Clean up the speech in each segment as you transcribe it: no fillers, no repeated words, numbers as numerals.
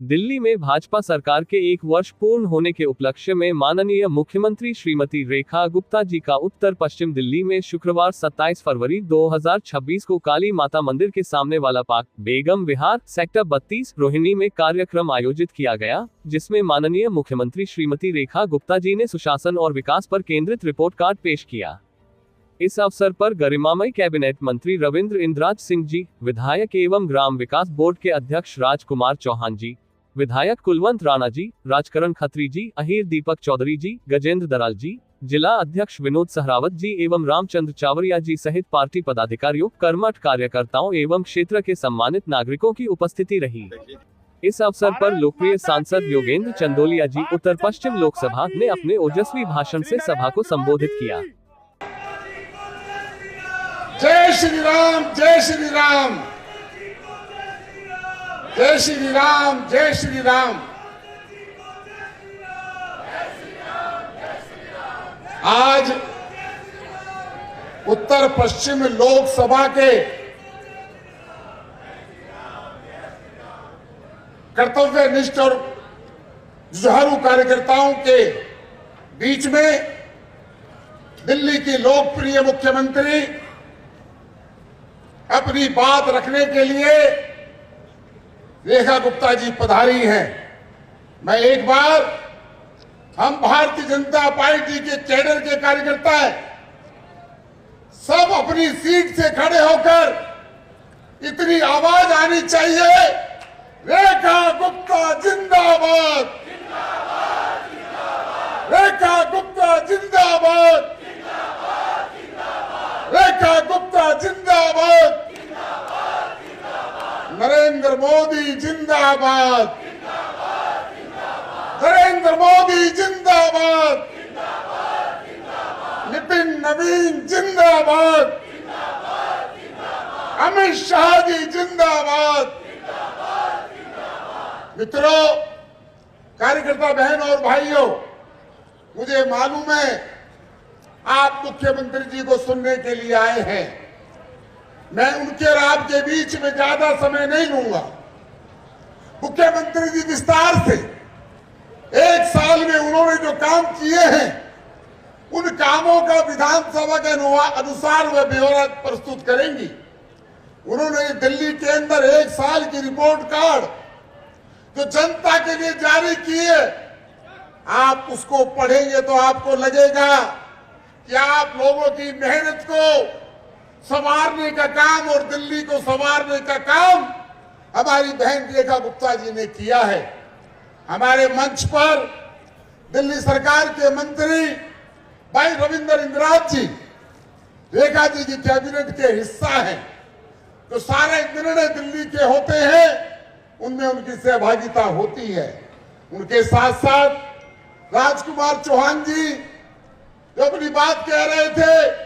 दिल्ली में भाजपा सरकार के 1 वर्ष पूर्ण होने के उपलक्ष्य में माननीय मुख्यमंत्री श्रीमती रेखा गुप्ता जी का उत्तर पश्चिम दिल्ली में शुक्रवार 27 फरवरी 2026 को काली माता मंदिर के सामने वाला पार्क बेगम विहार सेक्टर 32 रोहिणी में कार्यक्रम आयोजित किया गया, जिसमें माननीय मुख्यमंत्री श्रीमती रेखा गुप्ता जी ने सुशासन और विकास पर केंद्रित रिपोर्ट कार्ड पेश किया। इस अवसर पर गरिमामय कैबिनेट मंत्री रविंद्र इंद्राज सिंह जी, विधायक एवं ग्राम विकास बोर्ड के अध्यक्ष राजकुमार चौहान जी, विधायक कुलवंत राणा जी, राजकरण खत्री जी, अहीर दीपक चौधरी जी, गजेंद्र दराल जी, जिला अध्यक्ष विनोद सहरावत जी एवं रामचंद्र चावरिया जी सहित पार्टी पदाधिकारियों, कर्मठ कार्यकर्ताओं एवं क्षेत्र के सम्मानित नागरिकों की उपस्थिति रही। इस अवसर पर लोकप्रिय सांसद योगेंद्र चंदोलिया जी उत्तर पश्चिम लोकसभा ने अपने ओजस्वी भाषण से सभा को संबोधित किया। जय श्री राम, जय श्री राम, जय श्री राम, जय श्री राम। आज उत्तर पश्चिम लोकसभा के कर्तव्यनिष्ठ और जुझारू कार्यकर्ताओं के बीच में दिल्ली की लोकप्रिय मुख्यमंत्री अपनी बात रखने के लिए रेखा गुप्ता जी पधारी हैं। मैं एक बार हम भारतीय जनता पार्टी के कैडर के कार्यकर्ता हैं, सब अपनी सीट से खड़े होकर इतनी आवाज आनी चाहिए, रेखा गुप्ता जिंदाबाद, रेखा गुप्ता जिंदाबाद, रेखा गुप्ता जिंदाबाद, नरेंद्र मोदी जिंदाबाद, नरेंद्र मोदी जिंदाबाद, नितिन नवीन जिंदाबाद, अमित शाह जी जिंदाबाद। मित्रों, कार्यकर्ता बहन और भाइयों, मुझे मालूम है आप मुख्यमंत्री जी को सुनने के लिए आए हैं। मैं उनके और आपके बीच में ज्यादा समय नहीं लूंगा। मुख्यमंत्री जी विस्तार से 1 साल में उन्होंने जो काम किए हैं, उन कामों का विधानसभा के अनुसार वह ब्यौरा प्रस्तुत करेंगी। उन्होंने दिल्ली के अंदर 1 साल की रिपोर्ट कार्ड जो जनता के लिए जारी किए, आप उसको पढ़ेंगे तो आपको लगेगा कि आप लोगों की मेहनत को संवारने का काम और दिल्ली को संवारने का काम हमारी बहन रेखा गुप्ता जी ने किया है। हमारे मंच पर दिल्ली सरकार के मंत्री भाई रविंद्र इंद्राज जी रेखा जी की कैबिनेट के हिस्सा हैं। तो सारे निर्णय दिल्ली के होते हैं, उनमें उनकी सहभागिता होती है। उनके साथ साथ राजकुमार चौहान जी जो अपनी बात कह रहे थे,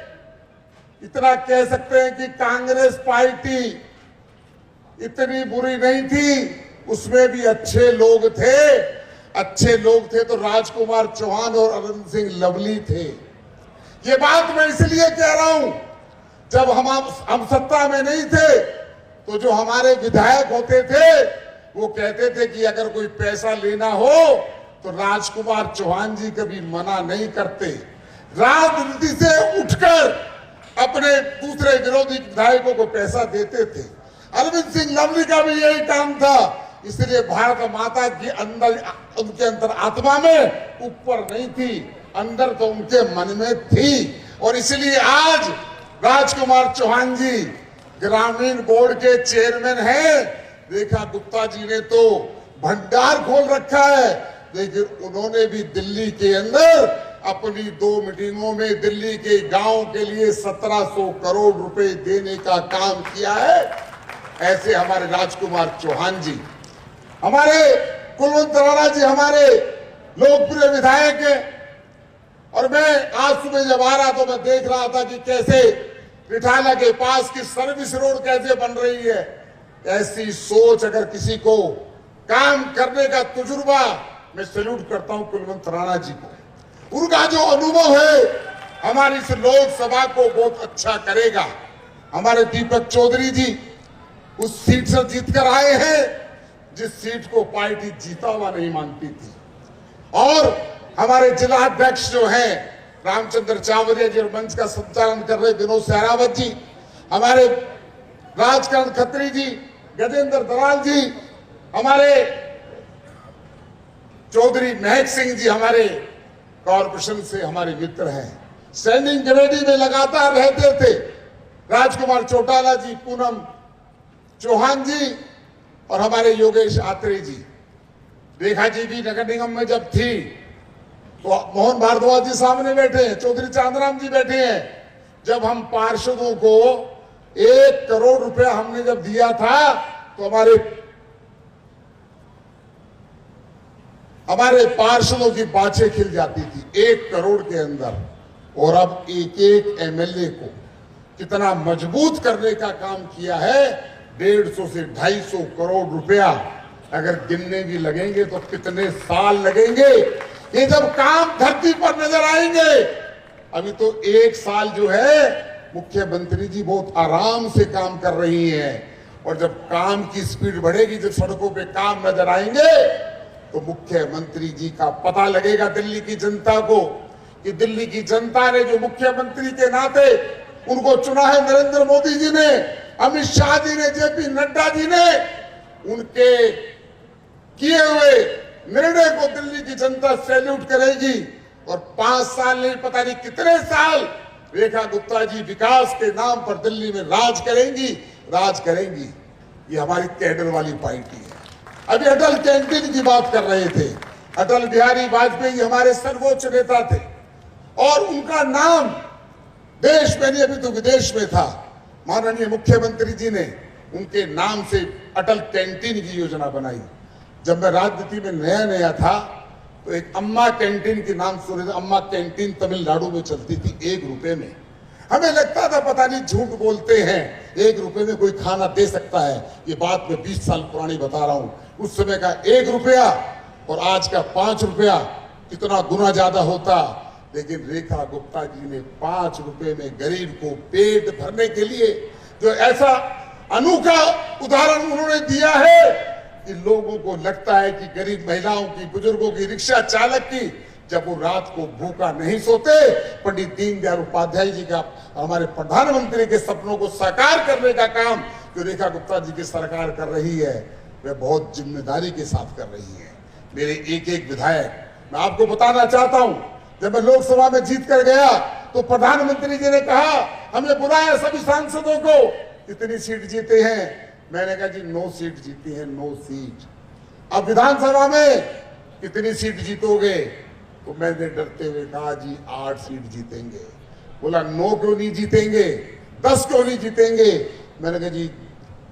इतना कह सकते हैं कि कांग्रेस पार्टी इतनी बुरी नहीं थी, उसमें भी अच्छे लोग थे। अच्छे लोग थे तो राजकुमार चौहान और अरविंद सिंह लवली थे। ये बात मैं इसलिए कह रहा हूं, जब हम सत्ता में नहीं थे तो जो हमारे विधायक होते थे वो कहते थे कि अगर कोई पैसा लेना हो तो राजकुमार चौहान जी कभी मना नहीं करते। राजनीति से उठकर अपने दूसरे विरोधी विधायकों को पैसा देते थे। अरविंद सिंह लवली का भी यही काम था, इसलिए भारत माता की अंदर उनके अंदर आत्मा में ऊपर नहीं थी, अंदर तो उनके मन में थी। और इसलिए आज राजकुमार चौहान जी ग्रामीण बोर्ड के चेयरमैन हैं। रेखा गुप्ता जी ने तो भंडार खोल रखा है, लेकिन उन्होंने भी दिल्ली के अंदर अपनी 2 मीटिंगों में दिल्ली के गांव के लिए 1700 करोड़ रुपए देने का काम किया है। ऐसे हमारे राजकुमार चौहान जी, हमारे कुलवंत राणा जी हमारे लोकप्रिय विधायक हैं। और मैं आज सुबह जब आ रहा तो मैं देख रहा था कि कैसे रिठाला के पास की सर्विस रोड कैसे बन रही है। ऐसी सोच अगर किसी को काम करने का तजुर्बा, मैं सैल्यूट करता हूं कुलवंत राणा जी को। उनका जो अनुभव है हमारी इस लोकसभा को बहुत अच्छा करेगा। हमारे दीपक चौधरी जी उस सीट से जीत कर आए हैं जिस सीट को पार्टी जीता हुआ नहीं मानती थी। और हमारे जिला अध्यक्ष जो हैं रामचंद्र चावरिया जी, मंच का संचालन कर रहे विनोद सहरावत जी, हमारे राजकरण खत्री जी, गजेंद्र दलाल जी, हमारे चौधरी महक सिंह जी हमारे कॉरपोरेशन से हमारे मित्र हैं, स्टैंडिंग कमेटी में लगातार रहते थे, राजकुमार चौटाला जी, पूनम चौहान जी और हमारे योगेश आत्रे जी। रेखा जी भी नगर निगम में जब थी तो मोहन भारद्वाज जी सामने बैठे हैं, चौधरी चांदराम जी बैठे हैं। जब हम पार्षदों को 1 करोड़ रुपया हमने जब दिया था तो हमारे पार्षदों की बाछें खिल जाती थी 1 करोड़ के अंदर। और अब एक एक एमएलए को कितना मजबूत करने का काम किया है। 150 से 250 करोड़ रुपया अगर गिनने भी लगेंगे तो कितने साल लगेंगे, ये जब काम धरती पर नजर आएंगे। अभी तो 1 साल जो है मुख्यमंत्री जी बहुत आराम से काम कर रही हैं, और जब काम की स्पीड बढ़ेगी, जब सड़कों पे काम नजर आएंगे तो मुख्यमंत्री जी का पता लगेगा दिल्ली की जनता को कि दिल्ली की जनता ने जो मुख्यमंत्री के नाते उनको चुना है, नरेंद्र मोदी जी ने, अमित शाह जी ने, जेपी नड्डा जी ने, उनके किए हुए निर्णय को दिल्ली की जनता सैल्यूट करेगी। और 5 साल नहीं, पता नहीं कितने साल रेखा गुप्ता जी विकास के नाम पर दिल्ली में राज करेंगी। ये हमारी कैडर वाली पार्टी है। अभी अटल कैंटीन की बात कर रहे थे। अटल बिहारी वाजपेयी हमारे सर्वोच्च नेता थे और उनका नाम देश में नहीं, अभी तो विदेश में था। माननीय मुख्यमंत्री जी ने उनके नाम से अटल कैंटीन की योजना बनाई। जब मैं राजनीति में नया था तो एक अम्मा कैंटीन के नाम सुने थे। अम्मा कैंटीन तमिलनाडु में चलती थी 1 रुपए में। हमें लगता था पता नहीं झूठ बोलते हैं, 1 रुपए में कोई खाना दे सकता है। ये बात मैं 20 साल पुरानी बता रहा हूं। उस समय का 1 रुपया और आज का 5 रुपया कितना गुना ज्यादा होता। लेकिन रेखा गुप्ता जी ने 5 रुपए में गरीब को पेट भरने के लिए जो ऐसा अनोखा उदाहरण उन्होंने दिया है कि लोगों को लगता है कि गरीब महिलाओं की, बुजुर्गों की, रिक्शा चालक की, जब वो रात को भूखा नहीं सोते, पंडित दीनदयाल उपाध्याय जी का, हमारे प्रधानमंत्री के सपनों को साकार करने का काम जो रेखा गुप्ता जी की सरकार कर रही है, वह बहुत जिम्मेदारी के साथ कर रही है। मेरे एक विधायक, मैं आपको बताना चाहता हूं, जब मैं लोकसभा में जीत कर गया तो प्रधानमंत्री जी ने कहा, हमें बुलाया सभी सांसदों को, कितनी सीट जीते हैं? मैंने कहा जी 9 सीट जीती हैं, 9 सीट। अब विधानसभा में कितनी सीट जीतोगे? तो मैंने डरते हुए कहा जी 8 सीट जीतेंगे। बोला 9 क्यों नहीं जीतेंगे, 10 क्यों नहीं जीतेंगे? मैंने कहा जी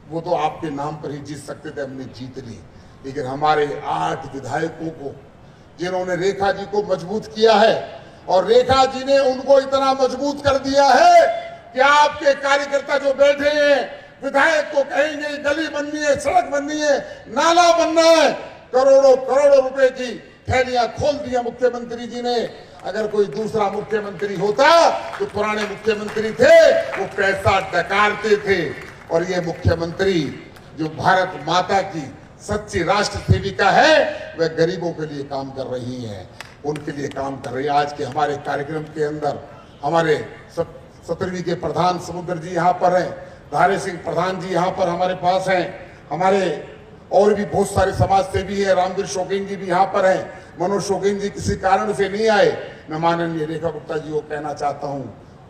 वो तो आपके नाम पर ही जीत सकते थे, हमने जीत ली। लेकिन हमारे 8 विधायकों को, जिन्होंने रेखा जी को मजबूत किया है, और रेखा जी ने उनको इतना मजबूत कर दिया है कि आपके कार्यकर्ता जो बैठे हैं, विधायक को कहेंगे गली बननी है, सड़क बननी है, नाला बनना है, करोड़ों रुपए की थैलियां खोल दिया मुख्यमंत्री जी ने। अगर कोई दूसरा मुख्यमंत्री होता तो पुराने मुख्यमंत्री थे वो पैसा डकारते थे, और ये मुख्यमंत्री जो भारत माता की सच्ची राष्ट्र सेविका है, वह गरीबों के लिए काम कर रही है, उनके लिए काम कर रही है। आज के हमारे कार्यक्रम के अंदर हमारे 17वीं के प्रधान समुद्र जी यहाँ पर हैं, धारे सिंह प्रधान जी यहाँ पर हमारे पास हैं, हमारे और भी बहुत सारे समाज सेवी हैं, रामवीर शौकीन जी भी यहाँ पर हैं, मनोज शौकीन जी किसी कारण से नहीं आए। मैं माननीय रेखा गुप्ता जी को कहना चाहता हूँ,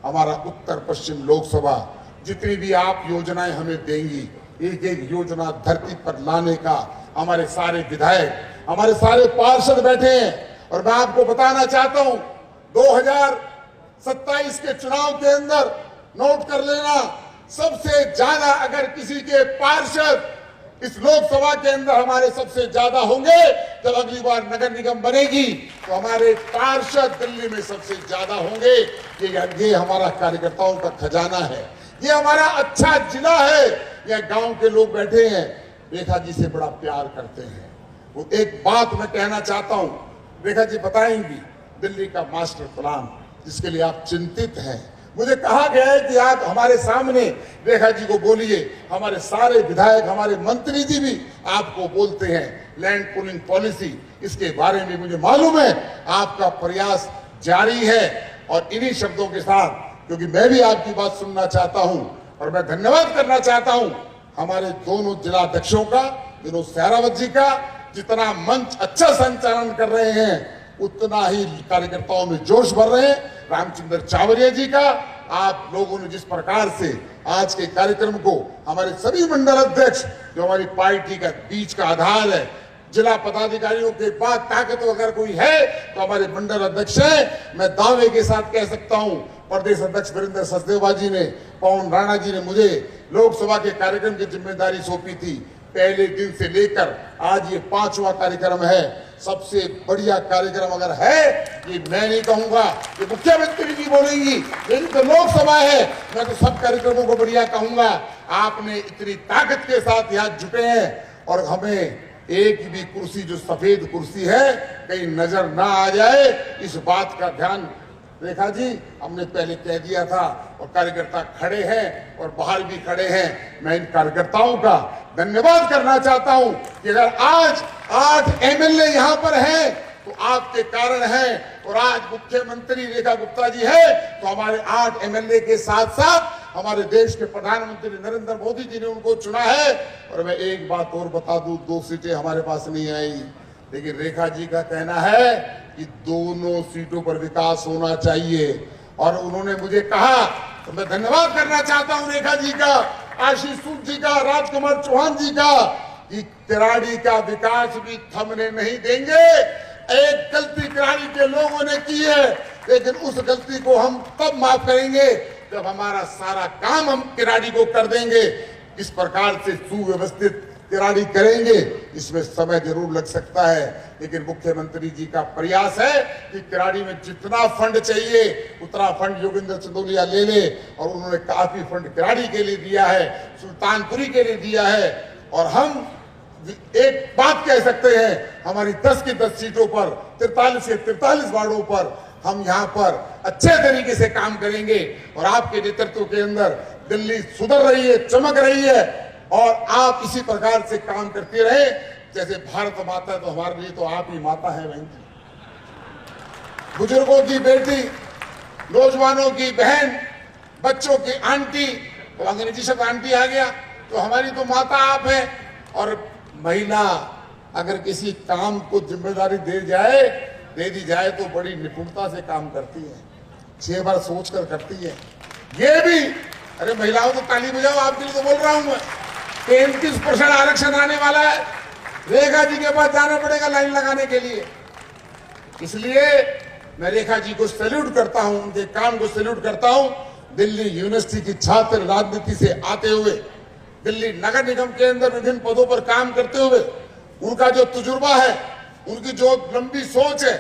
हमारा उत्तर पश्चिम लोकसभा जितनी भी आप योजनाएं हमें देंगी, एक एक योजना धरती पर लाने का हमारे सारे विधायक, हमारे सारे पार्षद बैठे हैं। और मैं आपको बताना चाहता हूं 2027 के चुनाव के अंदर नोट कर लेना, सबसे ज्यादा अगर किसी के पार्षद इस लोकसभा के अंदर हमारे सबसे ज्यादा होंगे, जब अगली बार नगर निगम बनेगी तो हमारे पार्षद दिल्ली में सबसे ज्यादा होंगे। ये हमारा कार्यकर्ताओं का खजाना है, ये हमारा अच्छा जिला है। यह गांव के लोग बैठे हैं, रेखा जी से बड़ा प्यार करते हैं। वो एक बात मैं कहना चाहता हूं, रेखा जी बताएंगी, दिल्ली का मास्टर प्लान जिसके लिए आप चिंतित हैं, मुझे कहा गया है कि आप हमारे सामने रेखा जी को बोलिए। हमारे सारे विधायक, हमारे मंत्री जी भी आपको बोलते हैं। लैंड पूलिंग पॉलिसी, इसके बारे में मुझे मालूम है आपका प्रयास जारी है। और इन्हीं शब्दों के साथ, क्योंकि मैं भी आपकी बात सुनना चाहता हूं और मैं धन्यवाद करना चाहता हूं हमारे दोनों जिलाध्यक्षों का, विनोद सहरावत जी का, जितना मंच अच्छा संचालन कर रहे हैं उतना ही कार्यकर्ताओं में जोश भर रहे हैं। रामचंद्र चावरिया जी का, आप लोगों ने जिस प्रकार से आज के कार्यक्रम को, हमारे सभी मंडल अध्यक्ष जो हमारी पार्टी का बीच का आधार है, जिला पदाधिकारियों के बाद ताकत अगर कोई है तो हमारे मंडल अध्यक्ष हैं। मैं दावे के साथ कह सकता हूं, प्रदेश अध्यक्ष वीरेंद्र सचदेवा जी ने, पवन राणा जी ने मुझे लोकसभा के कार्यक्रम की जिम्मेदारी सौंपी थी। पहले दिन से लेकर आज ये 5वां कार्यक्रम है। सबसे बढ़िया कार्यक्रम अगर है, ये मैं नहीं कहूंगा, ये मुख्यमंत्री जी बोलेंगी, मेरी तो लोकसभा है, मैं तो सब कार्यक्रमों को बढ़िया कहूंगा। आपने इतनी ताकत के साथ यहाँ जुटे हैं और हमें एक भी कुर्सी, जो सफेद कुर्सी है, कहीं नजर ना आ जाए, इस बात का ध्यान रेखा जी हमने पहले कह दिया था। और कार्यकर्ता खड़े हैं और बाहर भी खड़े हैं। मैं इन कार्यकर्ताओं का धन्यवाद करना चाहता हूं कि अगर आज 8 एमएलए यहां पर हैं तो आपके कारण है। और आज मुख्यमंत्री रेखा गुप्ता जी है तो हमारे 8 एमएलए के साथ साथ हमारे देश के प्रधानमंत्री नरेंद्र मोदी जी ने उनको चुना है। और मैं एक बात और बता दूं, 2 सीटें हमारे पास नहीं आई, लेकिन रेखा जी का कहना है कि दोनों सीटों पर विकास होना चाहिए। और उन्होंने मुझे कहा, तो मैं धन्यवाद करना चाहता हूं रेखा जी का, आशीष सूद जी का, राजकुमार चौहान जी का, कि किराड़ी का विकास भी थमने नहीं देंगे। एक गलती किराड़ी के लोगों ने की है, लेकिन उस गलती को हम तब माफ करेंगे जब हमारा सारा काम हम किराड़ी को कर देंगे। इस प्रकार से सुव्यवस्थित किराड़ी करेंगे, इसमें समय जरूर लग सकता है, लेकिन मुख्यमंत्री जी का प्रयास है कि किराड़ी में जितना फंड चाहिए उतना फंड योगेंद्र चंदोलिया ले ले। और उन्होंने काफी फंड किराड़ी के लिए दिया है, सुल्तानपुरी के लिए दिया है। और हम एक बात कह सकते हैं, हमारी 10 की 10 सीटों पर, 43 के 43 वार्डों पर हम यहाँ पर अच्छे तरीके से काम करेंगे। और आपके नेतृत्व के अंदर दिल्ली सुधर रही है, चमक रही है। और आप इसी प्रकार से काम करते रहे। जैसे भारत माता है तो हमारे लिए तो आप ही माता है बहन जी। बुजुर्गों की बेटी, नौजवानों की बहन, बच्चों की आंटी, तो अंग्रेजी शब्द आंटी आ गया, तो हमारी तो माता आप है। और महिला अगर किसी काम को जिम्मेदारी दे दी जाए तो बड़ी निपुणता से काम करती है, 6 बार सोच कर करती है। ये भी, अरे महिलाओं तो ताली बजाओ, आपके लिए तो बोल रहा हूं मैं। 33% आरक्षण आने वाला है, रेखा जी के पास जाना पड़ेगा लाइन लगाने के लिए। इसलिए मैं रेखा जी को सैल्यूट करता हूं, उनके काम को सैल्यूट करता हूं। दिल्ली यूनिवर्सिटी की छात्र राजनीति से आते हुए, दिल्ली नगर निगम के अंदर विभिन्न पदों पर काम करते हुए, उनका जो तजुर्बा है, उनकी जो लंबी सोच है,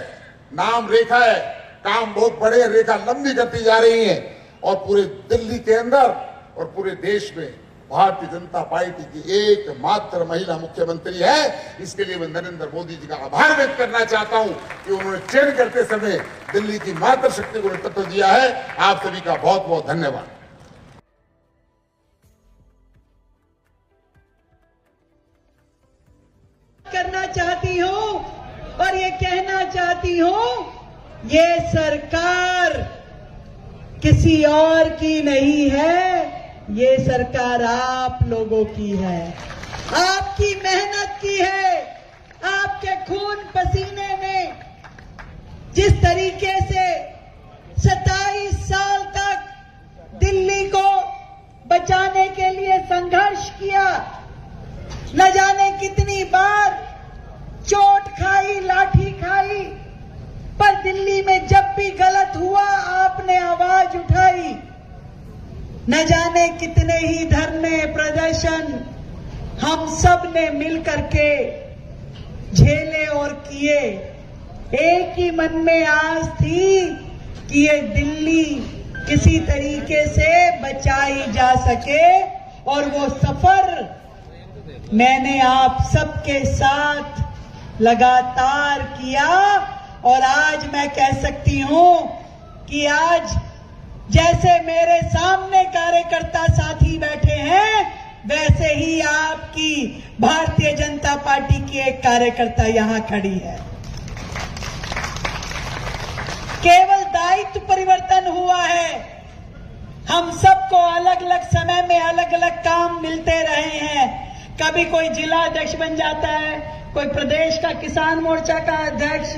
नाम रेखा है, काम बहुत बड़े, रेखा लंबी करती जा रही है। और पूरे दिल्ली के अंदर और पूरे देश में भारतीय जनता पार्टी की एकमात्र महिला मुख्यमंत्री है। इसके लिए मैं नरेंद्र मोदी जी का आभार व्यक्त करना चाहता हूं कि उन्होंने चयन करते समय दिल्ली की मातृशक्ति को नेतृत्व दिया है। आप सभी का बहुत बहुत धन्यवाद। करना चाहती हूं और ये कहना चाहती हूं, ये सरकार किसी और की नहीं है, ये सरकार आप लोगों की है, आपकी मेहनत की है। आपके खून पसीने में जिस तरीके से 27 साल तक दिल्ली को बचाने के लिए संघर्ष किया, न जाने कितनी बार चोट खाई, लाठी खाई, पर दिल्ली में जब भी गलत हुआ आपने आवाज उठाई। न जाने कितने ही धरने, प्रदर्शन हम सब ने मिलकर के झेले और किए। एक ही मन में आस थी कि ये दिल्ली किसी तरीके से बचाई जा सके, और वो सफर मैंने आप सबके साथ लगातार किया। और आज मैं कह सकती हूं कि आज जैसे मेरे सामने कार्यकर्ता साथी बैठे हैं, वैसे ही आपकी भारतीय जनता पार्टी की एक कार्यकर्ता यहां खड़ी है। केवल दायित्व परिवर्तन हुआ है। हम सबको अलग अलग समय में अलग अलग काम मिलते रहे हैं। कभी कोई जिला अध्यक्ष बन जाता है, कोई प्रदेश का किसान मोर्चा का अध्यक्ष,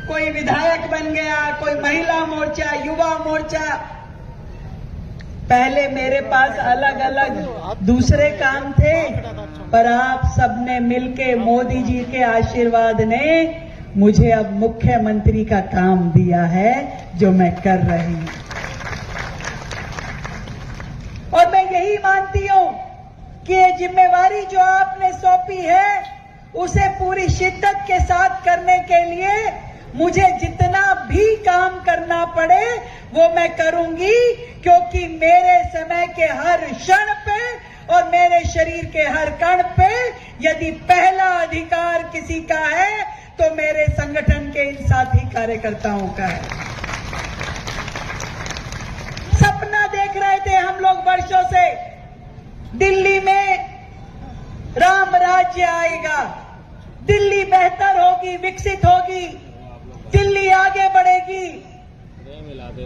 कोई विधायक बन गया, कोई महिला मोर्चा, युवा मोर्चा। पहले मेरे पास अलग अलग दूसरे काम थे, पर आप सबने मिलके मोदी जी के आशीर्वाद ने मुझे अब मुख्यमंत्री का काम दिया है, जो मैं कर रही हूं। और मैं यही मानती हूं कि ये जिम्मेवारी जो आपने सौंपी है, उसे पूरी शिद्दत के साथ करने के लिए मुझे जितना भी काम करना पड़े वो मैं करूंगी, क्योंकि मेरे समय के हर क्षण पे और मेरे शरीर के हर कण पे यदि पहला अधिकार किसी का है तो मेरे संगठन के इन साथी कार्यकर्ताओं का है। सपना देख रहे थे हम लोग वर्षों से, दिल्ली में राम राज्य आएगा, दिल्ली बेहतर होगी, विकसित होगी, दिल्ली आगे बढ़ेगी।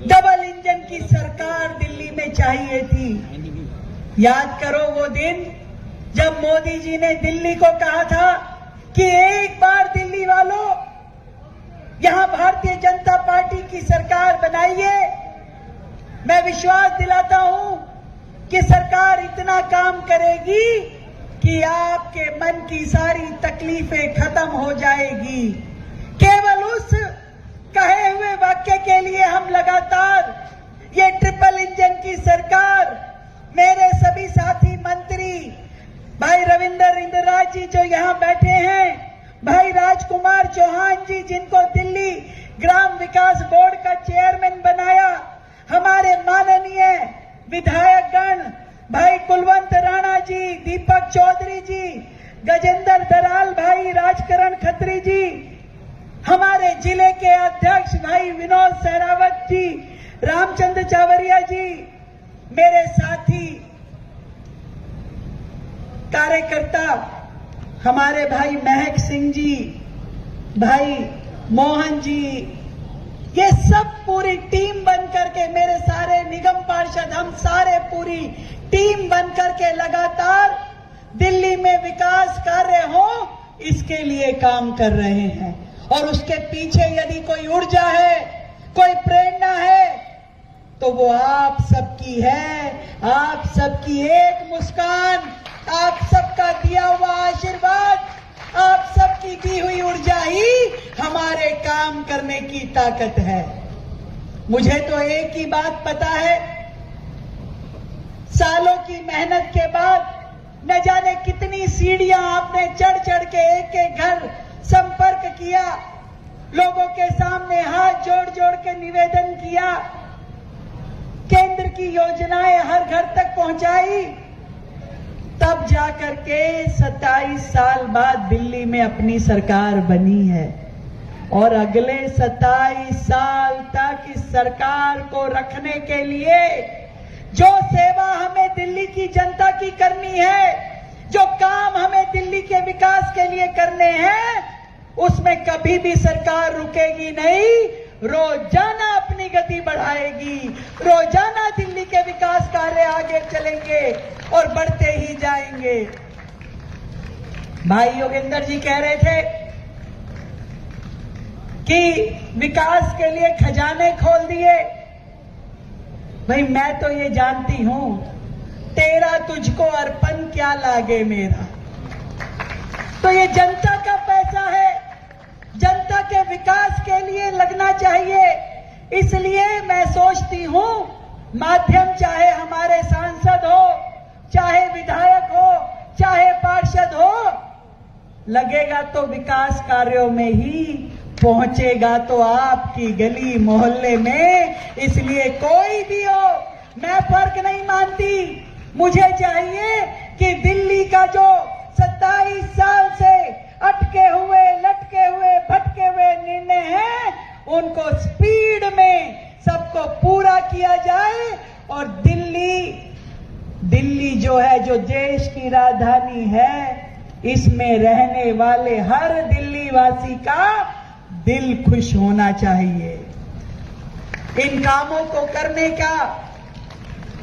डबल इंजन की सरकार दिल्ली में चाहिए थी। याद करो वो दिन जब मोदी जी ने दिल्ली को कहा था कि एक बार दिल्ली वालों यहां भारतीय जनता पार्टी की सरकार बनाइए। मैं विश्वास दिलाता हूं कि सरकार इतना काम करेगी कि आपके मन की सारी तकलीफें खत्म हो जाएगी। केवल उस कहे हुए वाक्य के लिए हम लगातार ये ट्रिपल इंजन की सरकार, मेरे सभी साथी मंत्री, भाई रविंदर इंदिराज जी जो यहां बैठे हैं, भाई राजकुमार चौहान जी जिनको दिल्ली ग्राम विकास बोर्ड का चेयरमैन बनाया, हमारे माननीय विधायकगण, भाई कुलवंत राणा जी, दीपक चौधरी जी, गजेंद्र दराल भाई, राजकरण खत्री जी, हमारे जिले के अध्यक्ष भाई विनोद सहरावत जी, रामचंद्र चावरिया जी, मेरे साथी कार्यकर्ता हमारे भाई महक सिंह जी, भाई मोहन जी, ये सब पूरी टीम बनकर के, मेरे सारे निगम पार्षद, हम सारे पूरी टीम बनकर के लगातार दिल्ली में विकास कार्य हो इसके लिए काम कर रहे हैं। और उसके पीछे यदि कोई ऊर्जा है, कोई प्रेरणा है, तो वो आप सबकी है। आप सबकी एक मुस्कान, आप सबका दिया हुआ आशीर्वाद, आप सबकी दी हुई ऊर्जा ही हमारे काम करने की ताकत है। मुझे तो एक ही बात पता है, सालों की मेहनत के बाद न जाने कितनी सीढ़ियां आपने चढ़ चढ़ के एक एक घर संपर्क किया, लोगों के सामने हाथ जोड़ जोड़ के निवेदन किया, केंद्र की योजनाएं हर घर तक पहुंचाई, तब जाकर के 27 साल बाद दिल्ली में अपनी सरकार बनी है। और अगले 27 साल तक इस सरकार को रखने के लिए जो सेवा हमें दिल्ली की जनता की करनी है, जो काम हमें दिल्ली के विकास के लिए करने हैं, उसमें कभी भी सरकार रुकेगी नहीं। रोजाना अपनी गति बढ़ाएगी, रोजाना दिल्ली के विकास कार्य आगे चलेंगे और बढ़ते ही जाएंगे। भाई योगेंद्र जी कह रहे थे कि विकास के लिए खजाने खोल दिए। भाई मैं तो ये जानती हूं, तेरा तुझको अर्पण क्या लागे मेरा। तो ये जनता का पैसा है, जनता के विकास के लिए लगना चाहिए। इसलिए मैं सोचती हूं, माध्यम चाहे हमारे सांसद हो, चाहे विधायक हो, चाहे पार्षद हो, लगेगा तो विकास कार्यों में ही, पहुंचेगा तो आपकी गली मोहल्ले में। इसलिए कोई भी हो, मैं फर्क नहीं मानती। मुझे चाहिए कि दिल्ली का जो 27 साल से अटके हुए, लटके हुए, भटके हुए निर्णय हैं, उनको स्पीड में सबको पूरा किया जाए जो देश की राजधानी है, इसमें रहने वाले हर दिल्ली वासी का दिल खुश होना चाहिए। इन कामों को करने का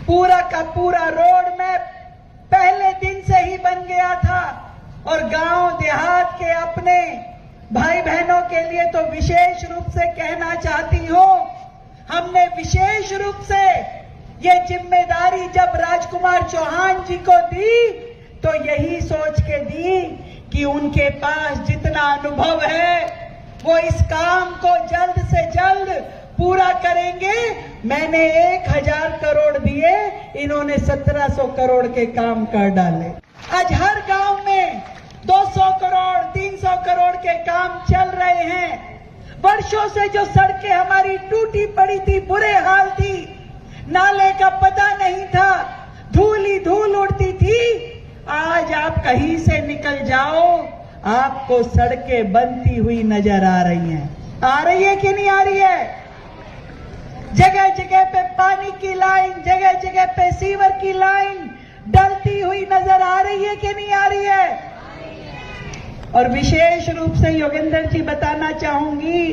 पूरा रोड मैप पहले दिन से ही बन गया था और गांव देहात के अपने भाई बहनों के लिए तो विशेष रूप से कहना चाहती हूं, हमने विशेष रूप से ये जिम्मेदारी जब राजकुमार चौहान जी को दी तो यही सोच के दी कि उनके पास जितना अनुभव है वो इस काम को जल्द से जल्द पूरा करेंगे। मैंने 1000 करोड़ दिए, इन्होंने 1700 करोड़ के काम कर डाले। आज हर गांव में 200 करोड़ 300 करोड़ के काम चल रहे हैं। वर्षों से जो सड़कें हमारी टूटी पड़ी थी, बुरे हाल थी, नाले का पता नहीं था, धूल ही धूल उड़ती थी, आज आप कहीं से निकल जाओ आपको सड़कें बनती हुई नजर आ रही हैं। आ रही है कि नहीं आ रही है? जगह जगह पे पानी की लाइन, जगह जगह पे सीवर की लाइन डलती हुई नजर आ रही है कि नहीं आ रही है? और विशेष रूप से योगेंद्र जी बताना चाहूंगी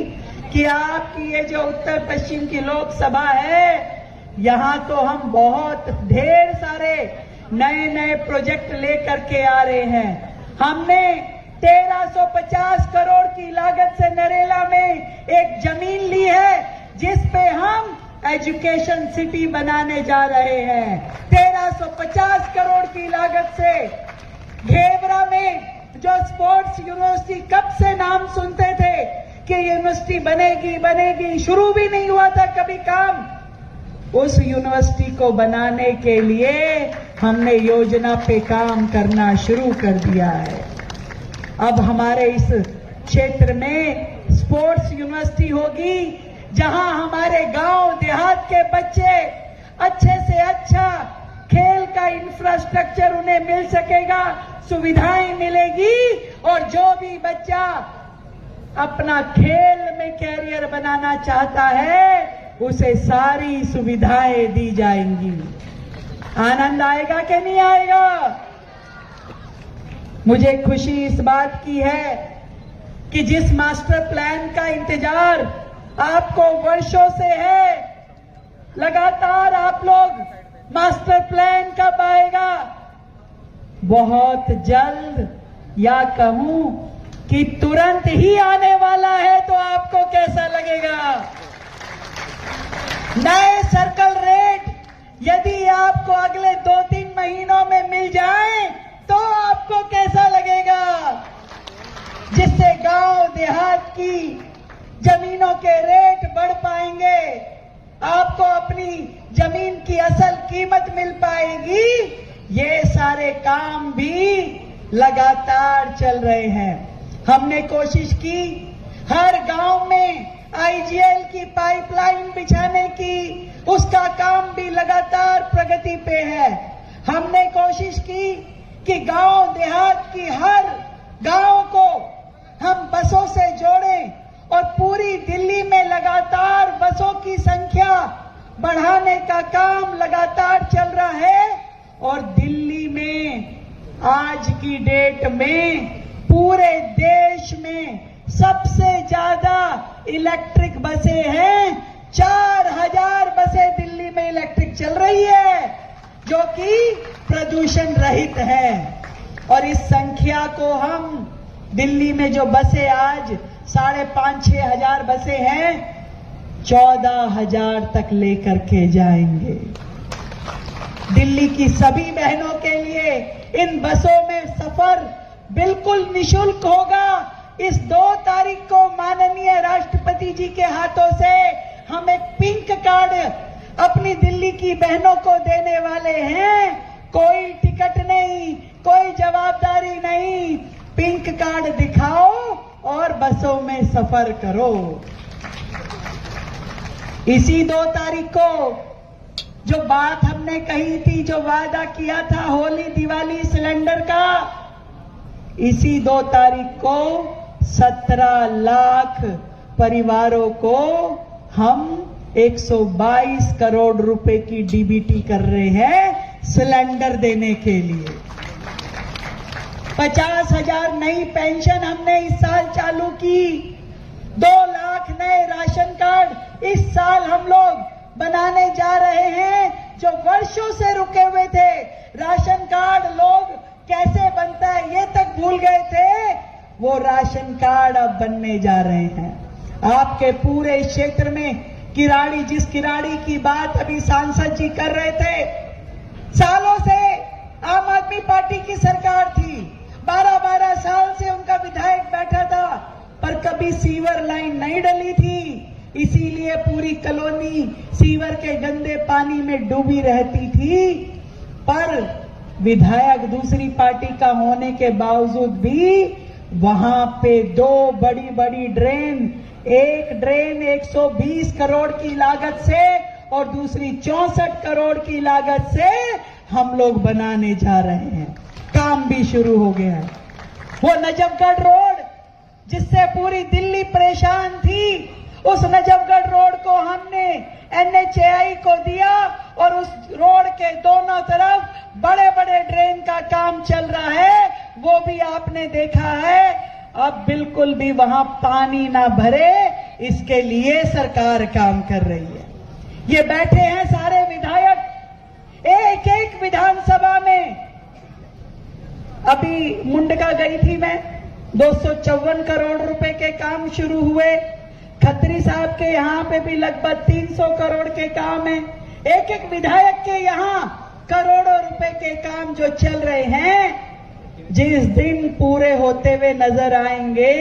कि आपकी ये जो उत्तर पश्चिम की लोकसभा है, यहां तो हम बहुत ढेर सारे नए प्रोजेक्ट लेकर के आ रहे हैं। हमने 1350 करोड़ की लागत से नरेला में एक जमीन ली है जिस पे हम एजुकेशन सिटी बनाने जा रहे हैं। 1350 करोड़ की लागत से घेवरा में जो स्पोर्ट्स यूनिवर्सिटी, कब से नाम सुनते थे कि यूनिवर्सिटी बनेगी, शुरू भी नहीं हुआ था कभी काम, उस यूनिवर्सिटी को बनाने के लिए हमने योजना पे काम करना शुरू कर दिया है। अब हमारे इस क्षेत्र में स्पोर्ट्स यूनिवर्सिटी होगी जहां हमारे गांव देहात के बच्चे अच्छे से अच्छा खेल का इंफ्रास्ट्रक्चर उन्हें मिल सकेगा, सुविधाएं मिलेगी और जो भी बच्चा अपना खेल में कैरियर बनाना चाहता है उसे सारी सुविधाएं दी जाएंगी। आनंद आएगा कि नहीं आएगा? मुझे खुशी इस बात की है कि जिस मास्टर प्लान का इंतजार आपको वर्षों से है, लगातार आप लोग मास्टर प्लान कब आएगा, बहुत जल्द या कहूं कि तुरंत ही आने वाला है। तो आपको कैसा लगेगा? नए सर्कल रेट यदि आपको अगले 2-3 महीनों में मिल जाए तो आपको कैसा लगेगा? जिससे गांव देहात की जमीनों के रेट बढ़ पाएंगे, आपको अपनी जमीन की असल कीमत मिल पाएगी। ये सारे काम भी लगातार चल रहे हैं। हमने कोशिश की हर गांव में आईजीएल की पाइपलाइन बिछाने की, उसका काम भी लगातार प्रगति पे है। हमने कोशिश की कि गांव देहात की हर गांव को हम बसों से जोड़ें और पूरी दिल्ली में लगातार बसों की संख्या बढ़ाने का काम लगातार चल रहा है। और दिल्ली में आज की डेट में पूरे देश में सबसे ज्यादा इलेक्ट्रिक बसें हैं। 4000 बसें दिल्ली में इलेक्ट्रिक चल रही है जो कि प्रदूषण रहित है। और इस संख्या को हम दिल्ली में जो बसें आज 5,500-6 हजार बसें हैं, 14,000 तक लेकर के जाएंगे। दिल्ली की सभी बहनों के लिए इन बसों में सफर बिल्कुल निशुल्क होगा। इस 2 तारीख को माननीय राष्ट्रपति जी के हाथों से हम एक पिंक कार्ड अपनी दिल्ली की बहनों को देने वाले हैं। कोई टिकट नहीं, कोई जवाबदारी नहीं, पिंक कार्ड दिखाओ और बसों में सफर करो। इसी 2 तारीख को जो बात हमने कही थी, जो वादा किया था होली दिवाली सिलेंडर का, इसी 2 तारीख को 17 लाख परिवारों को हम 122 करोड़ रुपए की डीबीटी कर रहे हैं सिलेंडर देने के लिए। 50,000 नई पेंशन हमने इस साल चालू की। 2 लाख नए राशन कार्ड इस साल हम लोग बनाने जा रहे हैं, जो वर्षों से रुके हुए थे। राशन कार्ड लोग कैसे बनता है ये तक भूल गए थे, वो राशन कार्ड अब बनने जा रहे हैं। आपके पूरे क्षेत्र में किराड़ी, जिस किराड़ी की बात अभी सांसद जी कर रहे थे, सालों से आम आदमी पार्टी की सरकार थी, 12-12 साल से उनका विधायक बैठा था, पर कभी सीवर लाइन नहीं डली थी। इसीलिए पूरी कॉलोनी सीवर के गंदे पानी में डूबी रहती थी। पर विधायक दूसरी पार्टी का होने के बावजूद भी वहां पे 2 बड़ी बड़ी ड्रेन, एक ड्रेन 120 करोड़ की लागत से और दूसरी 64 करोड़ की लागत से हम लोग बनाने जा रहे हैं। काम भी शुरू हो गया है। वो नजफगढ़ रोड जिससे पूरी दिल्ली परेशान थी, उस नजफगढ़ रोड को हमने NHAI को दिया और उस रोड के दोनों तरफ बड़े बड़े ड्रेन का काम चल रहा है, वो भी आपने देखा है। अब बिल्कुल भी वहां पानी ना भरे, इसके लिए सरकार काम कर रही है। ये बैठे हैं सारे विधायक, एक एक विधानसभा में। अभी मुंडका गई थी मैं, 254 करोड़ रुपए के काम शुरू हुए। खत्री साहब के यहां पे भी लगभग 300 करोड़ के काम है। एक एक विधायक के यहां करोड़ों रुपए के काम जो चल रहे हैं, जिस दिन पूरे होते हुए नजर आएंगे,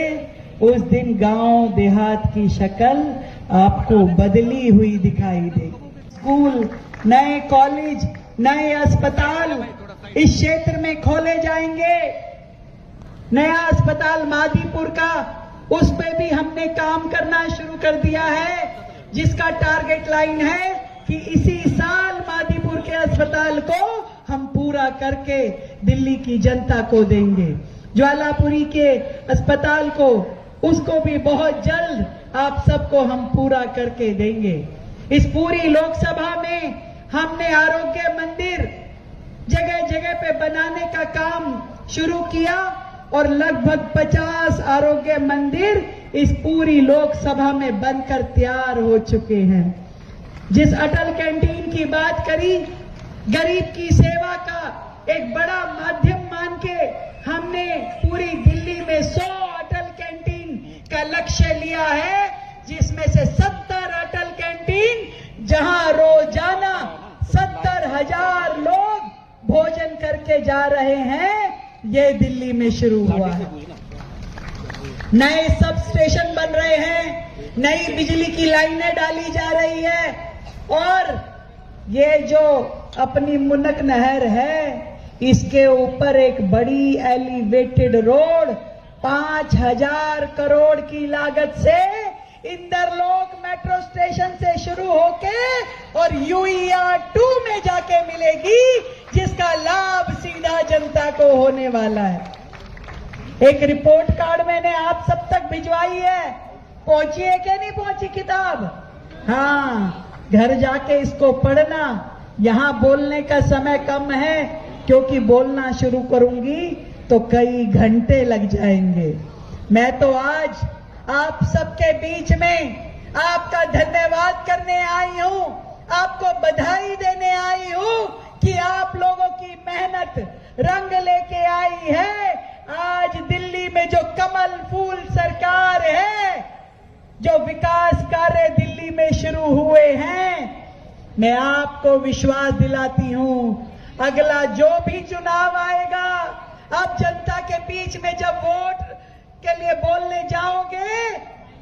उस दिन गांव देहात की शक्ल आपको बदली हुई दिखाई देगी। स्कूल, नए कॉलेज, नए अस्पताल इस क्षेत्र में खोले जाएंगे। नया अस्पताल मादीपुर का, उस पे भी हमने काम करना शुरू कर दिया है, जिसका टारगेट लाइन है कि इसी साल मादीपुर के अस्पताल को हम पूरा करके दिल्ली की जनता को देंगे। ज्वालापुरी के अस्पताल को, उसको भी बहुत जल्द आप सबको हम पूरा करके देंगे। इस पूरी लोकसभा में हमने आरोग्य मंदिर जगह जगह पे बनाने का काम शुरू किया और लगभग 50 आरोग्य मंदिर इस पूरी लोकसभा में बनकर तैयार हो चुके हैं। जिस अटल कैंटीन की बात करी, गरीब की सेवा का एक बड़ा माध्यम मान के हमने पूरी दिल्ली में 100 अटल कैंटीन का लक्ष्य लिया है, जिसमें से 70 अटल कैंटीन जहां रोजाना 70,000 लोग भोजन करके जा रहे हैं, ये दिल्ली में शुरू हुआ है। नए सब स्टेशन बन रहे हैं, नई बिजली की लाइनें डाली जा रही है और ये जो अपनी मुनक नहर है, इसके ऊपर एक बड़ी एलिवेटेड रोड 5,000 करोड़ की लागत से इंदरलोक मेट्रो स्टेशन से शुरू होके और UER 2 में जाके मिलेगी, जिसका लाभ सीधा जनता को होने वाला है। एक रिपोर्ट कार्ड मैंने आप सब तक भिजवाई है, पहुंची है कि नहीं पहुंची किताब? हाँ, घर जाके इसको पढ़ना। यहां बोलने का समय कम है, क्योंकि बोलना शुरू करूंगी तो कई घंटे लग जाएंगे। मैं तो आज आप सबके बीच में आपका धन्यवाद करने आई हूं, आपको बधाई देने आई हूं कि आप लोगों की मेहनत रंग लेके आई है। आज दिल्ली में जो कमल फूल सरकार है, जो विकास कार्य दिल्ली में शुरू हुए हैं, मैं आपको विश्वास दिलाती हूं, अगला जो भी चुनाव आएगा, आप जनता के बीच में जब वोट के लिए बोलने जाओगे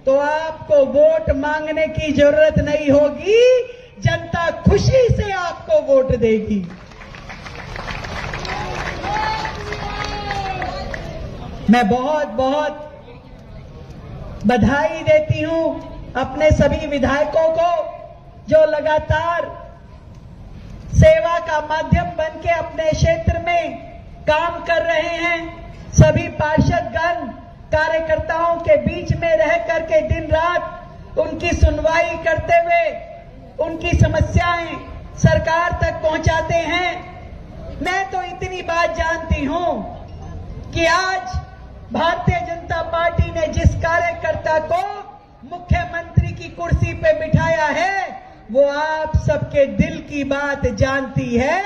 तो आपको वोट मांगने की जरूरत नहीं होगी, जनता खुशी से आपको वोट देगी। मैं बहुत बहुत बधाई देती हूं अपने सभी विधायकों को, जो लगातार सेवा का माध्यम बनके अपने क्षेत्र में काम कर रहे हैं। सभी पार्षदगण कार्यकर्ताओं के बीच में रह करके दिन रात उनकी सुनवाई करते हुए उनकी समस्याएं सरकार तक पहुंचाते हैं। मैं तो इतनी बात जानती हूं कि आज भारतीय जनता पार्टी ने जिस कार्यकर्ता को मुख्यमंत्री की कुर्सी पे बिठाया है वो आप सबके दिल की बात जानती है,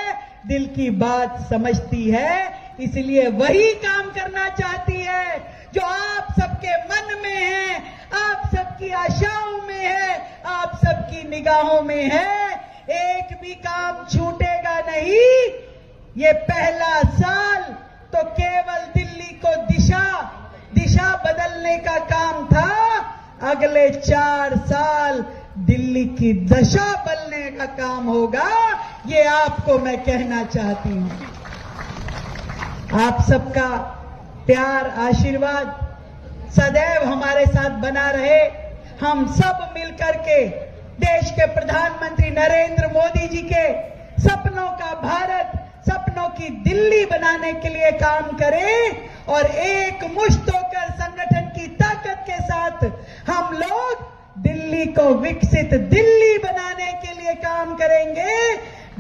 दिल की बात समझती है, इसलिए वही काम करना चाहती है जो आप सबके मन में है, आप सबकी आशाओं में है, आप सबकी निगाहों में है। एक भी काम छूटेगा नहीं। ये पहला साल तो केवल दिल्ली को दिशा बदलने का काम था। अगले 4 साल दिल्ली की दशा बदलने का काम होगा, ये आपको मैं कहना चाहती हूं। आप सबका प्यार आशीर्वाद सदैव हमारे साथ बना रहे। हम सब मिलकर के देश के प्रधानमंत्री नरेंद्र मोदी जी के सपनों का भारत, सपनों की दिल्ली बनाने के लिए काम करें और एक मुश्त होकर संगठन की ताकत के साथ हम लोग दिल्ली को विकसित दिल्ली बनाने के लिए काम करेंगे।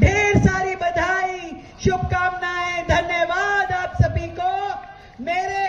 ढेर सारी बधाई, शुभकामनाएं, धन्यवाद आप सभी को। मेरे